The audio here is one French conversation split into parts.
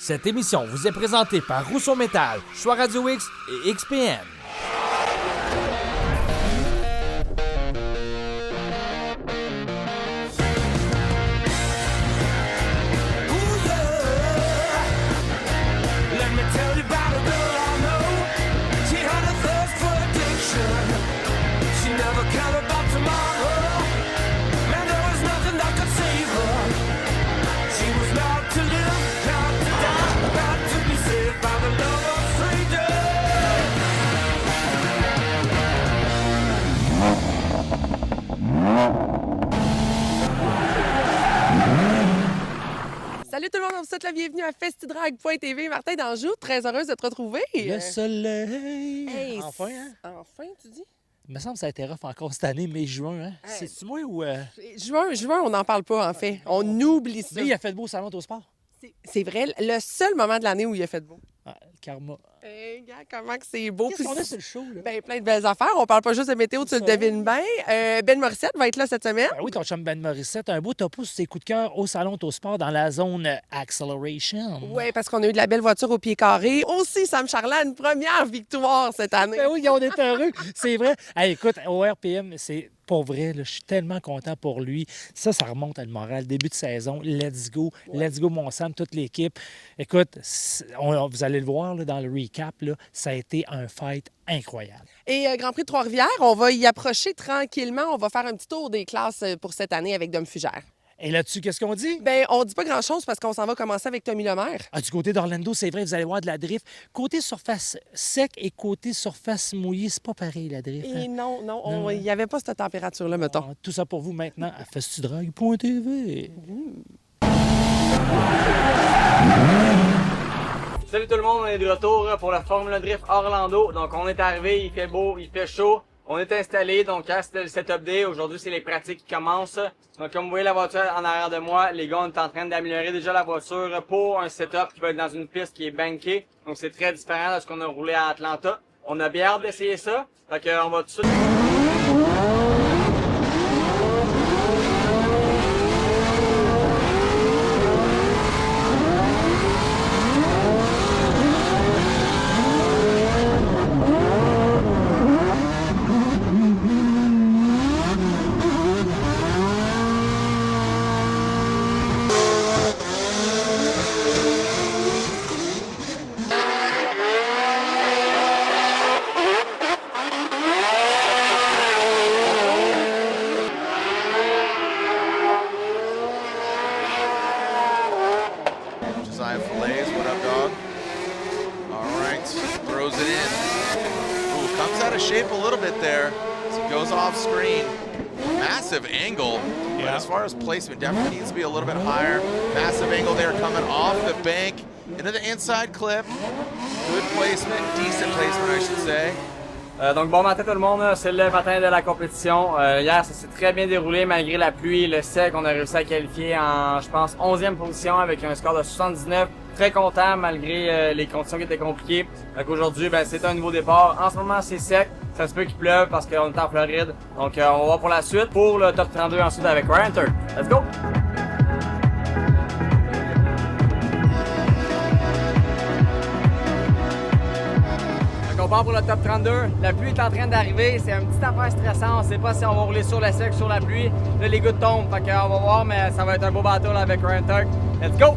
Cette émission vous est présentée par Rousseau Métal, Choix Radio X et XPN. Salut tout le monde, on vous souhaite la bienvenue à festidrag.tv. Martin Danjou, très heureuse de te retrouver. Le soleil! Hey, enfin, hein? Enfin, tu dis? Il me semble que ça a été rough encore cette année, mai-juin. Hein? Hey. C'est-tu moi ou... Juin, on n'en parle pas, en fait. On oublie ça. Mais il a fait beau au salon au sport. C'est vrai, le seul moment de l'année où il a fait beau. Ah, le karma. Hey, gars, comment que c'est beau. Qu'est-ce qu'on a sur le show, là? Ben, plein de belles affaires. On parle pas juste de météo, tu le devines bien. Ben Morissette va être là cette semaine. Ben oui, ton chum Ben Morissette, un beau topo sur ses coups de cœur au salon au sport dans la zone Acceleration. Oui, parce qu'on a eu de la belle voiture au pied carré. Aussi, Sam Charland, une première victoire cette année. Ben oui, on est heureux. C'est vrai. Hey, écoute, au RPM, c'est... Pour vrai, là, je suis tellement content pour lui. Ça remonte à le moral. Début de saison, let's go. Ouais. Let's go, mon Sam, toute l'équipe. Écoute, vous allez le voir là, dans le recap, là, ça a été un fight incroyable. Et Grand Prix de Trois-Rivières, on va y approcher tranquillement. On va faire un petit tour des classes pour cette année avec Dom Fugère. Et là-dessus, qu'est-ce qu'on dit? Bien, on dit pas grand-chose parce qu'on s'en va commencer avec Tommy Lemaire. Ah, du côté d'Orlando, c'est vrai, vous allez voir de la drift. Côté surface sec et côté surface mouillée, c'est pas pareil, la drift. Et hein? non, il n'y avait pas cette température-là, mettons. Ah, tout ça pour vous maintenant à festidrag.tv. Salut tout le monde, on est de retour pour la Formule Drift Orlando. Donc on est arrivé, il fait beau, il fait chaud. On est installé, donc c'était le setup day. Aujourd'hui, c'est les pratiques qui commencent. Donc comme vous voyez la voiture en arrière de moi, les gars, on est en train d'améliorer déjà la voiture pour un setup qui va être dans une piste qui est bankée. Donc c'est très différent de ce qu'on a roulé à Atlanta. On a bien hâte d'essayer ça. Fait qu'on va tout de suite... shape a little bit there as it goes off screen. Massive angle, but as far as placement, definitely needs to be a little bit higher. Massive angle there coming off the bank into the inside clip. Good placement, decent placement, I should say. Donc bon matin tout le monde, c'est le matin de la compétition. Hier, ça s'est très bien déroulé malgré la pluie et le sec. On a réussi à qualifier en, je pense, 11e position avec un score de 79. Très content malgré les conditions qui étaient compliquées. Donc aujourd'hui, ben, c'est un nouveau départ. En ce moment, c'est sec. Ça se peut qu'il pleuve parce qu'on est en Floride. Donc on va voir pour la suite. Pour le top 32 ensuite avec Ryan Turk. Let's go! On part pour le top 32. La pluie est en train d'arriver. C'est une petite affaire stressante. On ne sait pas si on va rouler sur le sec, sur la pluie. Là, les gouttes tombent. Fait qu'on va voir, mais ça va être un beau bateau là, avec Ryan Turk. Let's go!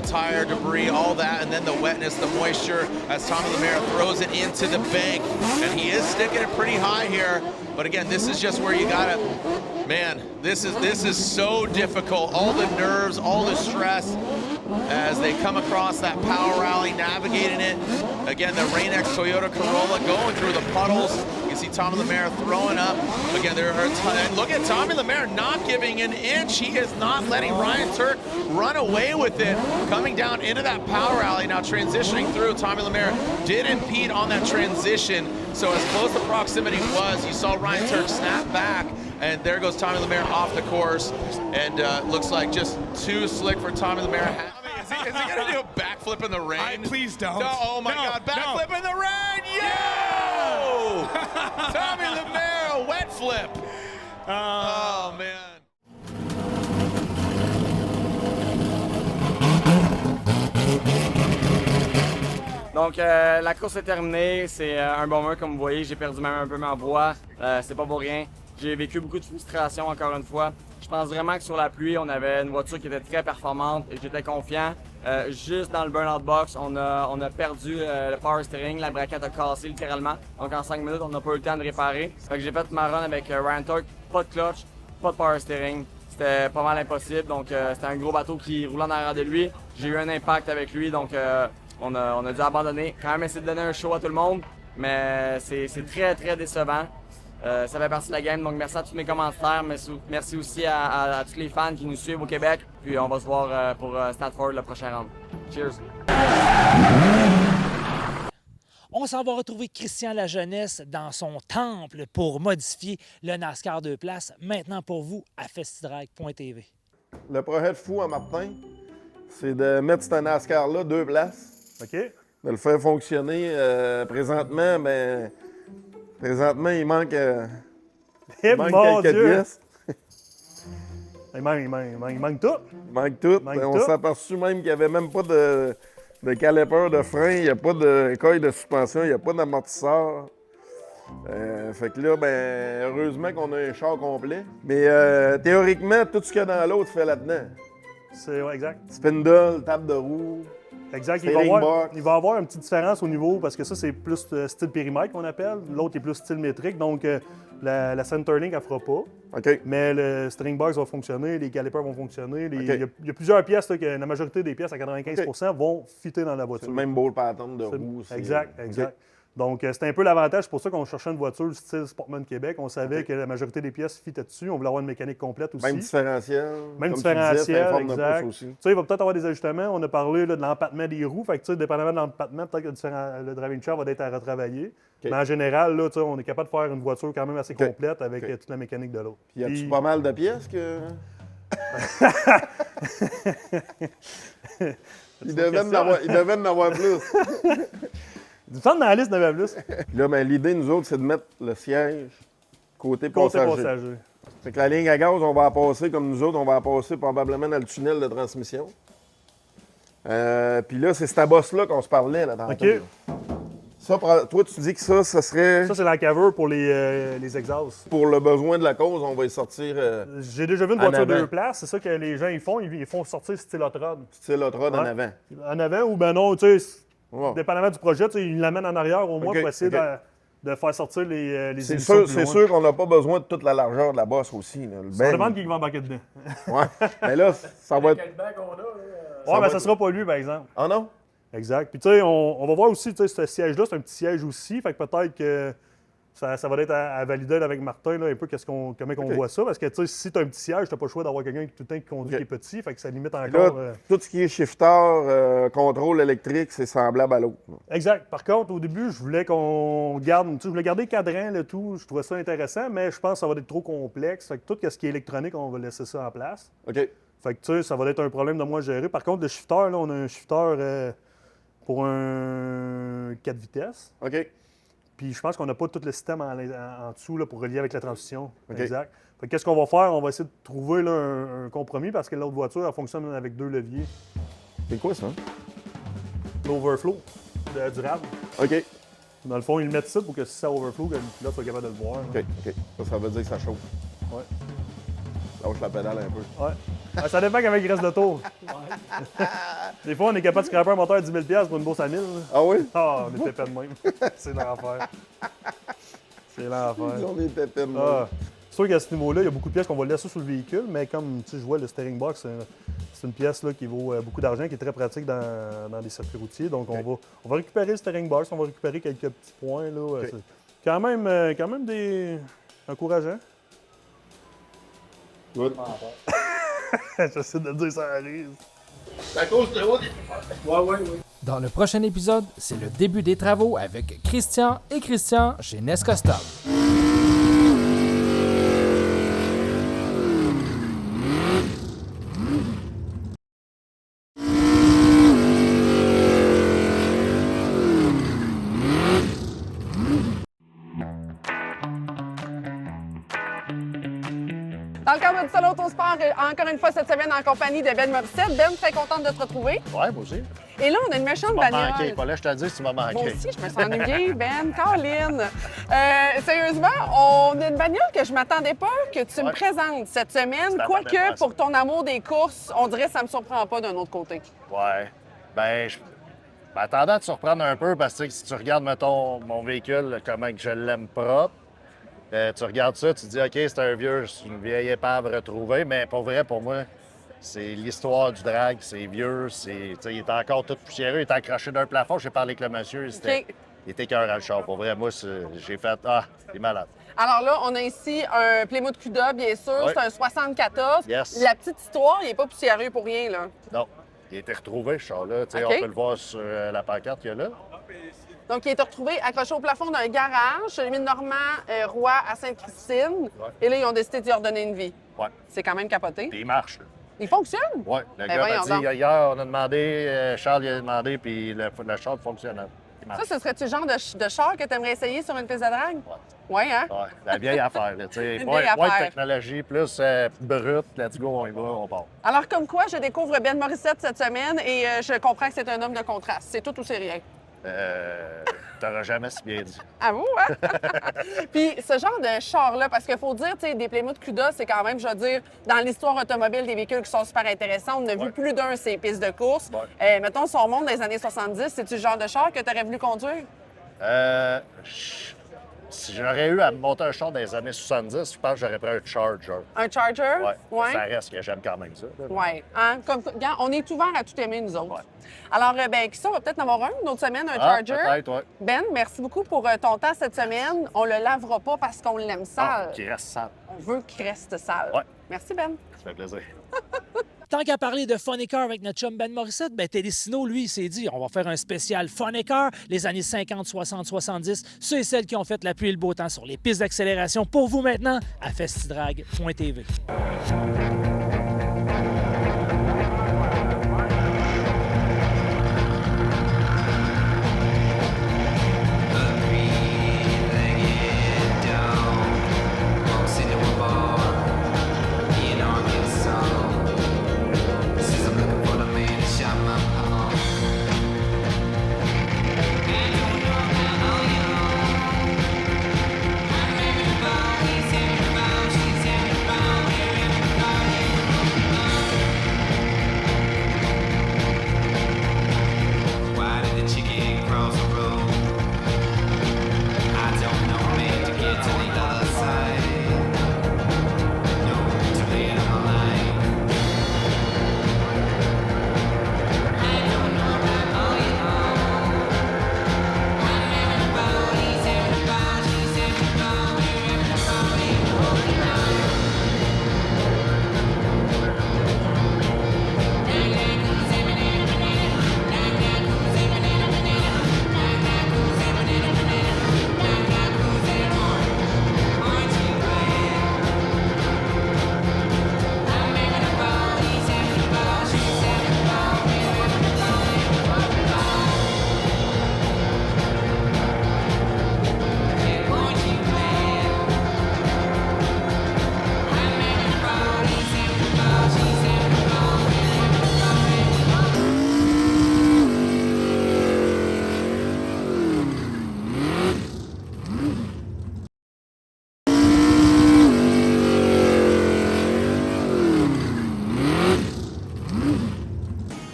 Tire debris, all that, and then the wetness, the moisture, as Tommy Lemaire throws it into the bank, and he is sticking it pretty high here. But again, this is just where you gotta, man, this is so difficult. All the nerves, all the stress as they come across that power rally, navigating it. Again, the Rain-X Toyota Corolla going through the puddles. You see Tommy Lemaire throwing up. Again, there are and look at Tommy Lemaire not giving an inch. He is not letting Ryan Turk run away with it. Coming down into that power rally, now transitioning through. Tommy Lemaire did impede on that transition. So as close the proximity was, you saw Ryan Turk snap back And there goes Tommy Lemaire off the course. And looks like just too slick for Tommy Lemaire. Is he going to do a backflip in the rain? Please don't. No, oh my God, backflip in the rain! Yo! Tommy Lemaire, a wet flip. Oh, man. Donc, la course est terminée. C'est un bummer, comme vous voyez. J'ai perdu même un peu ma voix. C'est pas pour rien. J'ai vécu beaucoup de frustration, encore une fois. Je pense vraiment que sur la pluie, on avait une voiture qui était très performante et j'étais confiant. Juste dans le burnout box, on a perdu le power steering. La braquette a cassé littéralement. Donc, en 5 minutes, on n'a pas eu le temps de réparer. Fait que j'ai fait ma run avec Ryan Torque. Pas de clutch, pas de power steering. C'était pas mal impossible. Donc, c'était un gros bateau qui roulait en arrière de lui. J'ai eu un impact avec lui. Donc, on a dû abandonner. Quand même essayer de donner un show à tout le monde, mais c'est très, très décevant. Ça fait partie de la game, donc merci à tous mes commentaires. Merci aussi à tous les fans qui nous suivent au Québec. Puis on va se voir pour Stanford le prochain round. Cheers! On s'en va retrouver Christian Lajeunesse dans son temple pour modifier le NASCAR 2 places. Maintenant pour vous à festidrag.tv. Le projet de fou à Martin, c'est de mettre ce NASCAR-là 2 places. OK. De le faire fonctionner. Présentement, il manque, Eh, manque mon quelques Dieu! pièces. Il manque tout. Il manque tout. Manque On tout. s'est aperçu même qu'il n'y avait même pas de caliper de frein, il n'y a pas de coille de suspension, il n'y a pas d'amortisseur. Fait que là, heureusement qu'on a un char complet. Mais théoriquement, tout ce qu'il y a dans l'autre fait là-dedans. C'est ouais, exact. Spindle, table de roue. Exact. Il Steering va box. avoir une petite différence au niveau, parce que ça, c'est plus style périmètre qu'on appelle. L'autre est plus style métrique. Donc, la centerlink, elle ne fera pas. OK. Mais le string box va fonctionner, les calipers vont fonctionner. OK. Il y a plusieurs pièces, là, que la majorité des pièces, à 95 vont fitter dans la C'est voiture. le même ball pattern de C'est- roue. c'est- Exact, exact. OK. Donc, c'était un peu l'avantage. C'est pour ça qu'on cherchait une voiture style Sportman Québec. On savait OK. que la majorité des pièces fitaient dessus. On voulait avoir une mécanique complète aussi. Même différentiel. Même comme tu disais, différentiel, c'est un forme de exact. pouce aussi. Tu sais, il va peut-être avoir des ajustements. On a parlé là, de l'empattement des roues. Fait que, tu sais, dépendamment de l'empattement, peut-être que le driving shaft va être à retravailler. OK. Mais en général, là, tu sais, on est capable de faire une voiture quand même assez OK. complète avec OK. toute la mécanique de l'autre. Puis y a-tu Puis- pas mal de pièces que. il devait en avoir plus. Du temps dans la liste, il y en avait plus. Puis là, l'idée, nous autres, c'est de mettre le siège côté Côté passager. passager. Fait que la ligne à gaz, on va la passer comme nous autres, on va la passer probablement dans le tunnel de transmission. Puis là, c'est cette bosse-là qu'on se parlait là tantôt. OK. là. Ça, toi, tu dis que ça serait Ça, c'est la cover pour les exhausts. pour le besoin de la cause, on va y sortir J'ai déjà vu une En voiture avant. 2 places. C'est ça que les gens ils font. Ils font sortir style hot rod. style hot rod en Ouais. avant. En avant ou ben non, tu sais, Wow. dépendamment du projet, tu sais, ils l'amènent en arrière au moins OK, pour essayer OK. de faire sortir les C'est émissions sûr, plus c'est loin. sûr qu'on n'a pas besoin de toute la largeur de la bosse aussi. Là. Le Ça bang. demande qui va embarquer dedans. Ouais. Mais là, ça va être. Ouais, mais va ça être- sera pas lui, par exemple. Ah non? Exact. Puis, tu sais, on va voir aussi, tu sais, ce siège-là, c'est un petit siège aussi. Fait que peut-être que ça va être à valider là, avec Martin, là, un peu comment on OK. voit ça. Parce que, tu sais, si tu as un petit siège, tu n'as pas le choix d'avoir quelqu'un qui tout le temps qui conduit OK. qui est petit. Fait que ça limite Là, encore. tout ce qui est shifter, contrôle électrique, c'est semblable à l'autre. là. Exact. Par contre, au début, je voulais qu'on garde, tu sais, je voulais garder le cadran, le tout. Je trouvais ça intéressant, mais je pense que ça va être trop complexe. Fait que tout ce qui est électronique, on va laisser ça en place. OK. Fait que, tu sais, ça va être un problème de moi à gérer. Par contre, le shifter, là, on a un shifter pour un 4 vitesses. OK. Puis je pense qu'on n'a pas tout le système en dessous là, pour relier avec la transmission. OK. Exact. Fait que qu'est-ce qu'on va faire? On va essayer de trouver là, un compromis parce que l'autre voiture, elle fonctionne avec 2 leviers. C'est quoi ça? L'overflow durable. OK. Dans le fond, ils le mettent ici pour que si ça overflow, que le pilote soit capable de le voir. là. OK. OK. Ça veut dire que ça chauffe. Ouais. Lâche la pédale un peu. Ouais. Ah, ça dépend comment il reste de tour. Des fois, on est capable de scraper un moteur à 10 000 pour une bourse à 1000. là. Ah oui? Ah, on était pas de même. C'est l'enfer. C'est l'enfer. On est pépés de Ah, c'est sûr qu'à ce niveau-là, il y a beaucoup de pièces qu'on va laisser sur le véhicule, mais comme tu sais, je vois le steering box, c'est une pièce là, qui vaut beaucoup d'argent, qui est très pratique dans des circuits routiers. Donc, on va récupérer le steering box, on va récupérer quelques petits points. Là. C'est quand même encourageant. Good. J'essaie de le dire, ça arrive. C'est à cause de haut. Dans le prochain épisode, c'est le début des travaux avec Christian et Christian chez Nes Custom. Dans le cadre du Salon Autosport, encore une fois cette semaine en compagnie de Ben Morissette. Ben, très contente de te retrouver. Ouais, moi aussi. Et là, on a une méchante Tu m'as manqué. bagnole. Pas là, je te dis, tu m'as manqué. Moi aussi, je me sens ennuyée, Ben. Caroline. Sérieusement, on a une bagnole que je m'attendais pas que tu me Ouais. présentes cette semaine. Je m'attendais pas Quoique, à ça. pour ton amour des courses, on dirait que ça me surprend pas d'un autre côté. Ouais. Ben, je m'attendais à te surprendre un peu parce que si tu regardes, mettons, mon véhicule, comment que je l'aime propre, tu regardes ça, tu te dis, OK, c'est une vieille épave retrouvée, mais pour vrai, pour moi, c'est l'histoire du drag, c'est vieux, tu sais, il est encore tout poussiéreux, il est accroché d'un plafond. J'ai parlé avec le monsieur, OK. il était cœur à le char. Pour vrai, moi, j'ai fait, il est malade. Alors là, on a ici un Plymouth Cuda, bien sûr. Ouais. C'est un 74. Yes. La petite histoire, il n'est pas poussiéreux pour rien, là. Non, il a été retrouvé, ce char-là. Tu sais, OK. on peut le voir sur la pancarte qu'il y a là. Donc, il a été retrouvé accroché au plafond d'un garage chez Émile Normand Roy à Sainte-Christine. Ouais. Et là, ils ont décidé d'y redonner une vie. Ouais. C'est quand même capoté. Puis il marche, là. Il fonctionne? Oui, le Ben gars m'a voyons dit, donc. hier, on a demandé, Charles il a demandé, puis le char fonctionnait. Il marche. Ça, ce serait-tu le genre de char que tu aimerais essayer sur une piste de drague? Oui, hein? Ouais, la vieille affaire, là, tu sais. Une Moins vieille moins de affaire. technologie, plus brut, let's go, on y va, on part. Alors, comme quoi, je découvre Ben Morissette cette semaine et je comprends que c'est un homme de contraste. C'est tout ou c'est rien. T'auras jamais si bien dit. À vous, hein? Puis ce genre de char-là, parce qu'il faut dire, tu sais, des Plymouth Cuda, c'est quand même, je veux dire, dans l'histoire automobile, des véhicules qui sont super intéressants. On en a vu Ouais. plus d'un ces pistes de course. Ouais. Mettons, si on remonte dans les années 70, c'est-tu le genre de char que tu aurais voulu conduire? Si j'aurais eu à me monter un char dans les années 70, je pense que j'aurais pris un Charger. Un Charger? Ouais. Ça reste que j'aime quand même ça. là. Oui. Hein? Regarde, on est ouvert à tout aimer, nous autres. Ouais. Alors, ben, qui ça, on va peut-être en avoir un, une autre semaine, un Charger. Peut-être, ouais. Ben, merci beaucoup pour ton temps cette semaine. On le lavera pas parce qu'on l'aime sale. Qui reste sale. On veut qu'il reste sale. Ouais. Merci, Ben. Ça fait plaisir. Tant qu'à parler de Funny Car avec notre chum Ben Morissette, ben Télésino, lui, il s'est dit on va faire un spécial Funny Car, les années 50, 60, 70, ceux et celles qui ont fait la pluie et le beau temps sur les pistes d'accélération pour vous maintenant à festidrag.tv. Why did the chicken cross the road? I don't know, man, to get to the other side. No, to lay it on the line. I don't know about all you know. I'm everybody's everybody's everybody, everybody, holding on.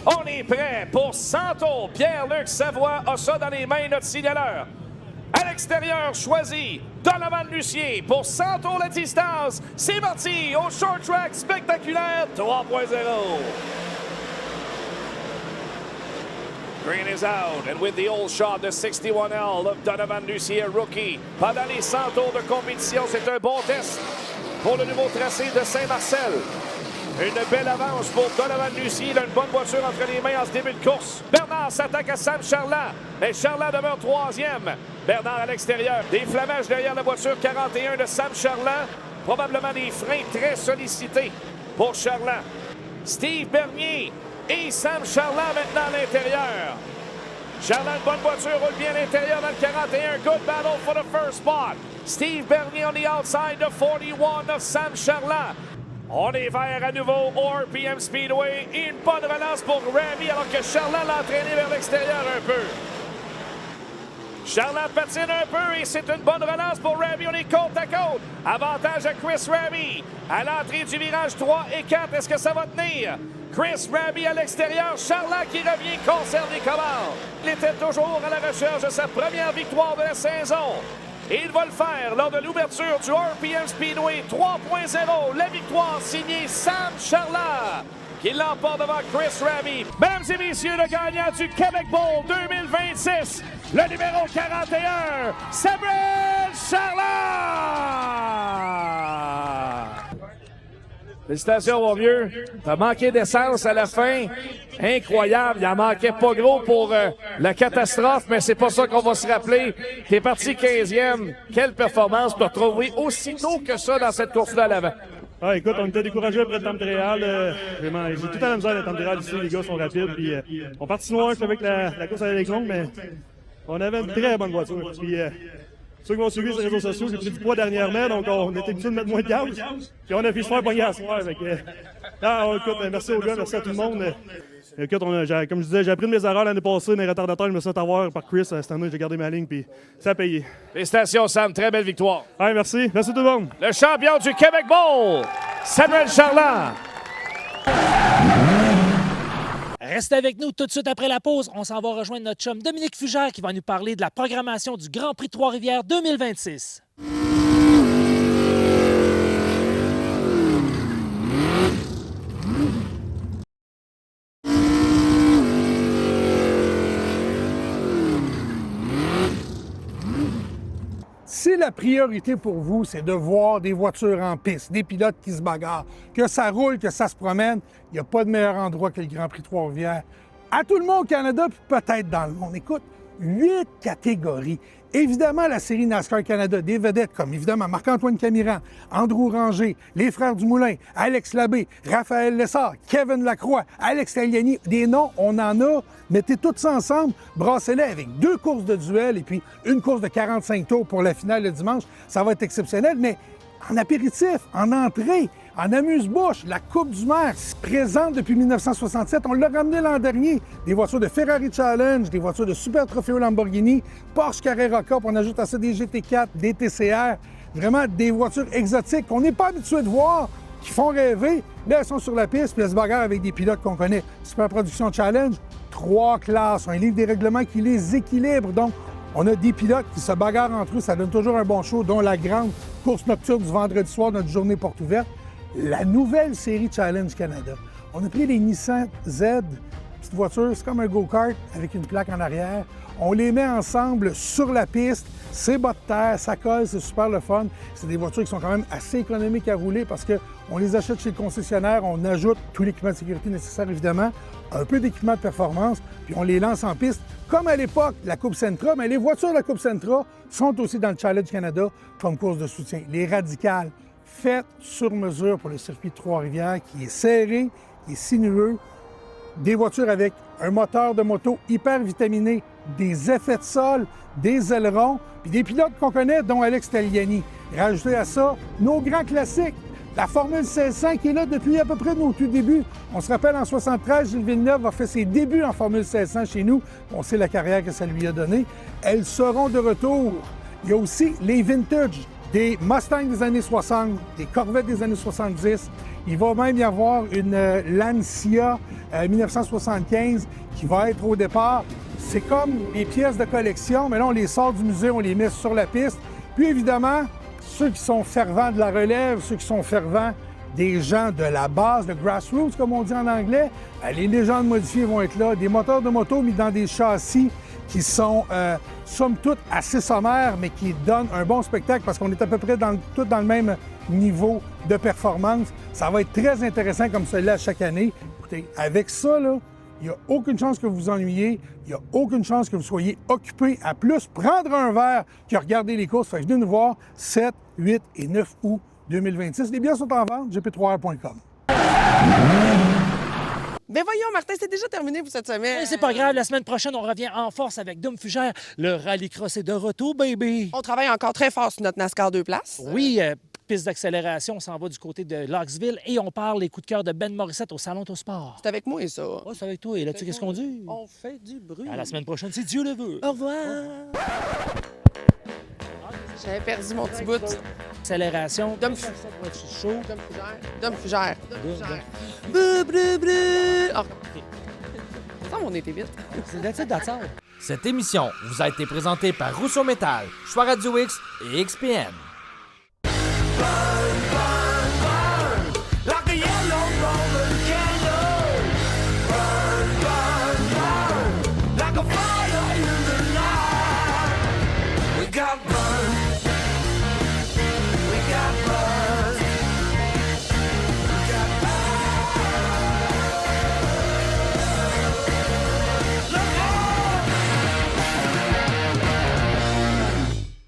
On est prêt pour Santo. Pierre-Luc Savoie a ça dans les mains, notre signaleur. À l'extérieur, choisi Donovan Lucier pour Santo la distance. C'est parti au short track spectaculaire 3.0. Green is out, and with the old shot, the 61L of Donovan Lucier, rookie. Pendant les 100 tours de compétition, c'est un bon test pour le nouveau tracé de Saint-Marcel. Une belle avance pour Donovan Lucier. Il a une bonne voiture entre les mains en ce début de course. Bernard s'attaque à Sam Charland, mais Charland demeure troisième. Bernard à l'extérieur. Des flammages derrière la voiture 41 de Sam Charland. Probablement des freins très sollicités pour Charland. Steve Bernier et Sam Charland maintenant à l'intérieur. Charland, une bonne voiture, roule bien à l'intérieur dans le 41. Good battle for the first spot. Steve Bernier on the outside, the 41 of Sam Charland. On est vers à nouveau au RPM Speedway. Une bonne relance pour Rami alors que Charland l'a entraîné vers l'extérieur un peu. Charland patine un peu et c'est une bonne relance pour Rami. On est côte à côte. Avantage à Chris Rami. À l'entrée du virage 3 et 4, est-ce que ça va tenir? Chris Rami à l'extérieur. Charland qui revient, conserve les commandes. Il était toujours à la recherche de sa première victoire de la saison. Et il va le faire lors de l'ouverture du RPM Speedway 3.0. La victoire signée Sam Charland, qui l'emporte devant Chris Rami. Mesdames et messieurs, le gagnant du Québec Bowl 2026, le numéro 41, Samuel Charland! Félicitations, mon vieux. T'as manqué d'essence à la fin. Incroyable. Il en manquait pas gros pour la catastrophe, mais c'est pas ça qu'on va se rappeler. T'es parti 15e. Quelle performance pour te retrouver aussi tôt que ça dans cette course-là à l'avant. Ah, écoute, on était découragés après le temps de Montréal. Vraiment, j'ai tout à la misère le temps de Montréal ici. Les gars sont rapides. Puis, on partit loin avec la course à la longue, mais on avait une très bonne voiture. Puis, ceux qui vont suivre sur les réseaux sociaux, j'ai pris du poids dernièrement, donc on était habitués de mettre moins de gaz. Puis on a fait se faire pogner à soir. Écoute, merci aux gars, merci à tout le monde. Écoute, comme je disais, j'ai appris de mes erreurs l'année passée, mes retardataires, je me suis fait avoir par Chris. Cette année, j'ai gardé ma ligne, puis ça a payé. Félicitations, Sam. Très belle victoire. Ouais, merci. Merci tout le monde. Le champion du Québec Bowl, Samuel Charland. Restez avec nous tout de suite après la pause. On s'en va rejoindre notre chum Dominique Fugère qui va nous parler de la programmation du Grand Prix Trois-Rivières 2026. Si la priorité pour vous, c'est de voir des voitures en piste, des pilotes qui se bagarrent, que ça roule, que ça se promène, il n'y a pas de meilleur endroit que le Grand Prix Trois-Rivières. À tout le monde au Canada, puis peut-être dans le monde. Écoute, 8 catégories. Évidemment, la série NASCAR Canada, des vedettes comme évidemment Marc-Antoine Camiran, Andrew Ranger, les frères Dumoulin, Alex Labbé, Raphaël Lessard, Kevin Lacroix, Alex Tagliani, des noms, on en a. Mettez tout ça ensemble, brassez-les avec 2 courses de duel et puis une course de 45 tours pour la finale le dimanche. Ça va être exceptionnel, mais en apéritif, en entrée, en amuse-bouche, la Coupe du Maire, présente depuis 1967. On l'a ramené l'an dernier. Des voitures de Ferrari Challenge, des voitures de Super Trofeo Lamborghini, Porsche Carrera Cup. On ajoute à ça des GT4, des TCR. Vraiment des voitures exotiques qu'on n'est pas habitué de voir, qui font rêver. Là, elles sont sur la piste, puis elles se bagarrent avec des pilotes qu'on connaît. Super Production Challenge, 3 classes, un livre des règlements qui les équilibre. Donc, on a des pilotes qui se bagarrent entre eux. Ça donne toujours un bon show, dont la grande course nocturne du vendredi soir, notre journée porte ouverte. La nouvelle série Challenge Canada. On a pris les Nissan Z, petite voiture, c'est comme un go-kart avec une plaque en arrière. On les met ensemble sur la piste, c'est bas de terre, ça colle, c'est super le fun. C'est des voitures qui sont quand même assez économiques à rouler parce qu'on les achète chez le concessionnaire, on ajoute tout l'équipement de sécurité nécessaire évidemment, un peu d'équipement de performance, puis on les lance en piste. Comme à l'époque, la Coupe Sentra, mais les voitures de la Coupe Sentra sont aussi dans le Challenge Canada comme course de soutien. Les radicales, faites sur mesure pour le circuit de Trois-Rivières qui est serré, qui est sinueux, des voitures avec un moteur de moto hyper vitaminé, des effets de sol, des ailerons, puis des pilotes qu'on connaît, dont Alex Tagliani. Rajoutez à ça nos grands classiques, la Formule 1600 qui est là depuis à peu près nos tout débuts. On se rappelle, en 73, Gilles Villeneuve a fait ses débuts en Formule 1600 chez nous. On sait la carrière que ça lui a donnée. Elles seront de retour. Il y a aussi les vintage, des Mustangs des années 60, des Corvettes des années 70. Il va même y avoir une Lancia 1975 qui va être au départ. C'est comme les pièces de collection, mais là, on les sort du musée, on les met sur la piste. Puis évidemment, ceux qui sont fervents de la relève, ceux qui sont fervents des gens de la base, le grassroots, comme on dit en anglais, les légendes modifiées vont être là. Des moteurs de moto mis dans des châssis qui sont, somme toute, assez sommaires, mais qui donnent un bon spectacle parce qu'on est à peu près tout dans le même niveau de performance. Ça va être très intéressant comme celui-là chaque année. Écoutez, avec ça, là, il n'y a aucune chance que vous vous ennuyiez, il n'y a aucune chance que vous soyez occupé à plus prendre un verre que regarder les courses. Fait que venez nous voir 7, 8 et 9 août 2026. Les billets sont en vente, gp3r.com. Ben voyons, Martin, c'est déjà terminé pour cette semaine. Mais c'est pas grave, la semaine prochaine, on revient en force avec Dom Fugère. Le rallycross est de retour, baby. On travaille encore très fort sur notre NASCAR 2 places. Oui, piste d'accélération. On s'en va du côté de Knoxville et on parle les coups de cœur de Ben Morissette au Salon Autosport. C'est avec moi, ça. Oh, c'est avec toi. Et là-dessus, qu'est-ce qu'on dit? On fait du bruit. À la semaine prochaine, si Dieu le veut. Au revoir. J'avais perdu mon petit bout. Accélération. Dom chaud. Dom Fugère. Dom. Brrr. Ah, OK. Ça, on était vite. C'est that's all. Cette émission vous a été présentée par Rousseau Métal, Choix Radio X et XPN.